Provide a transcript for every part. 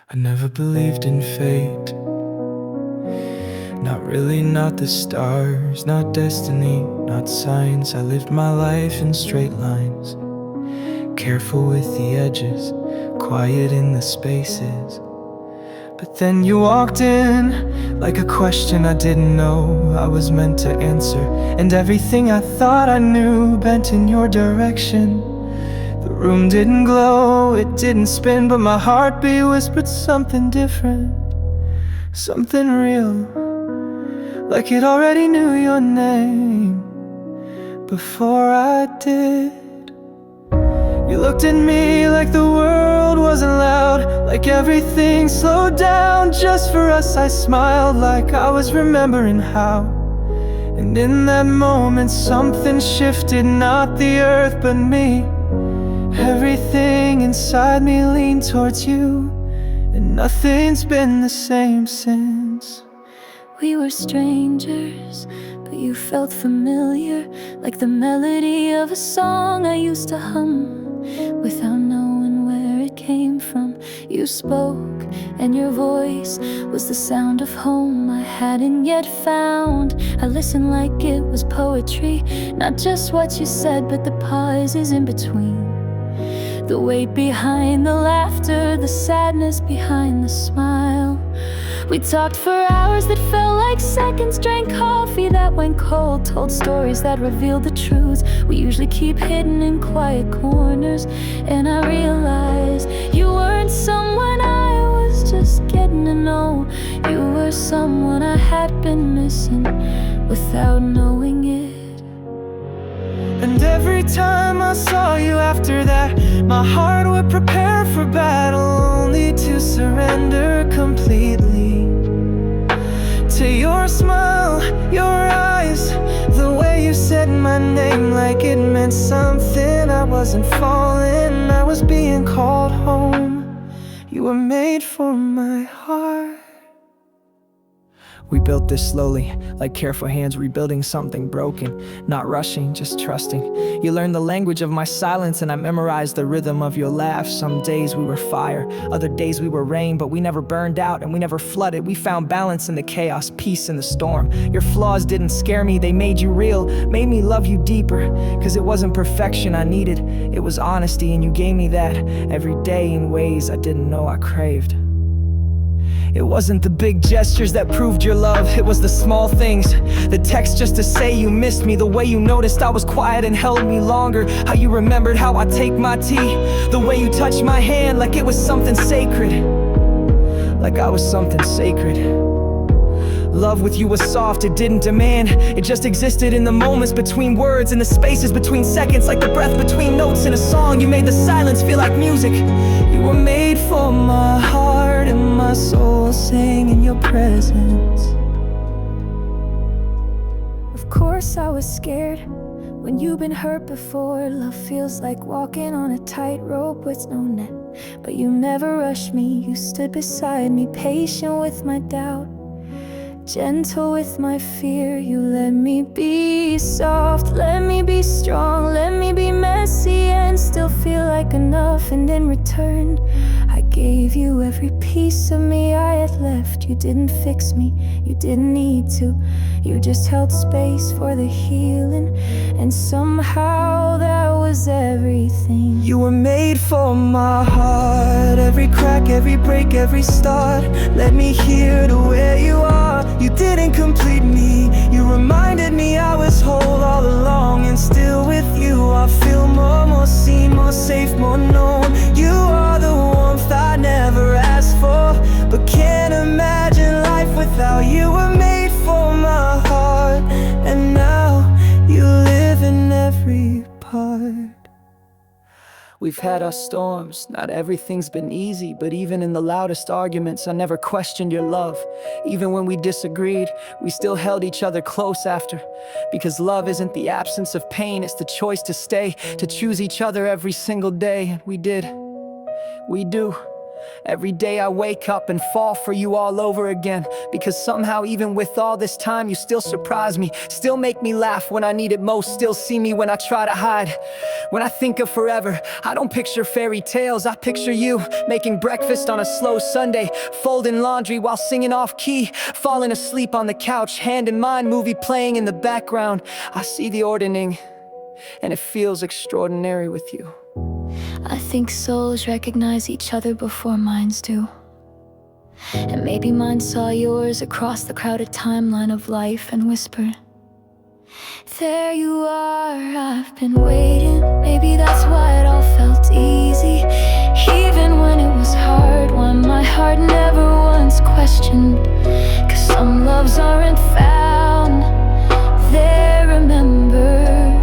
I never believed in fate. Not really, not the stars, not destiny, not signs. I lived my life in straight lines, careful with the edges, quiet in the spaces. But then you walked in, like a question I didn't know I was meant to answer. And everything I thought I knew bent in your direction. The room didn't glow, it didn't spin, but my heartbeat whispered something different, something real, like it already knew your name before I did. You looked at me like the world wasn't loud, like everything slowed down just for us. I smiled like I was remembering how. And in that moment something shifted, not the earth but me. Everything inside me leaned towards you, and nothing's been the same since. We were strangers, but you felt familiar, like the melody of a song I used to hum without knowing where it came from. You spoke, and your voice was the sound of home I hadn't yet found. I listened like it was poetry, not just what you said, but the pauses in between. The weight behind the laughter, the sadness behind the smile. We talked for hours that felt like seconds, drank coffee that went cold, told stories that revealed the truths we usually keep hidden in quiet corners. And I realized you weren't someone I was just getting to know. You were someone I had been missing without knowing it. And every time I saw you after that, my heart would prepare for battle, only to surrender completely to your smile, your eyes, the way you said my name like it meant something. I wasn't falling, I was being called home. You were made for my heart. We built this slowly, like careful hands rebuilding something broken. Not rushing, just trusting. You learned the language of my silence, and I memorized the rhythm of your laugh. Some days we were fire, other days we were rain, but we never burned out and we never flooded. We found balance in the chaos, peace in the storm. Your flaws didn't scare me, they made you real, made me love you deeper. Cause it wasn't perfection I needed, it was honesty, and you gave me that every day in ways I didn't know I craved. It wasn't the big gestures that proved your love, it was the small things. The text just to say you missed me, the way you noticed I was quiet and held me longer. How you remembered how I take my tea, the way you touched my hand like it was something sacred. Like I was something sacred. Love with you was soft, it didn't demand. It just existed in the moments between words, in the spaces between seconds, like the breath between notes in a song. You made the silence feel like music. You were made for my heart, and my soul sang in your presence. Of course I was scared when you've been hurt before. Love feels like walking on a tightrope with no net. But you never rushed me, you stood beside me, patient with my doubt, gentle with my fear. You let me be soft, let me be strong, let me be messy and still feel like enough. And in return, I gave you every piece of me I had left. You didn't fix me, you didn't need to. You just held space for the healing, and somehow that was everything. You were made for my heart, every crack, every break, every start. Let me hear to where you are. You didn't complete me, you reminded me I was whole all along. And still with you I feel more seen, more safe, more known. You are the warmth I never asked for, but can't imagine life without you. Were made for my heart, and now you live in every part. We've had our storms, not everything's been easy, but even in the loudest arguments, I never questioned your love. Even when we disagreed, we still held each other close after. Because love isn't the absence of pain, it's the choice to stay, to choose each other every single day. And we did, we do. Every day I wake up and fall for you all over again, because somehow even with all this time you still surprise me, still make me laugh when I need it most, still see me when I try to hide. When I think of forever, I don't picture fairy tales, I picture you making breakfast on a slow Sunday, folding laundry while singing off key, falling asleep on the couch, hand in mind, movie playing in the background. I see the ordering, and it feels extraordinary with you. I think souls recognize each other before minds do. And maybe mine saw yours across the crowded timeline of life and whispered, there you are, I've been waiting. Maybe that's why it all felt easy, even when it was hard. Why my heart never once questioned, 'cause some loves aren't found, they're remembered.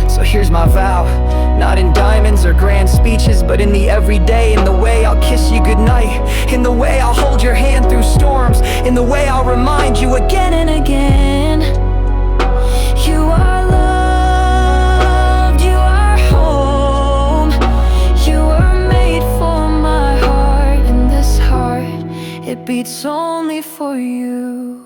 So here's my vow, not in diamonds or grand speeches, but in the everyday, in the way I'll kiss you goodnight, in the way I'll hold your hand through storms, in the way I'll remind you again and again, you are loved, you are home, you were made for my heart, and this heart, it beats only for you.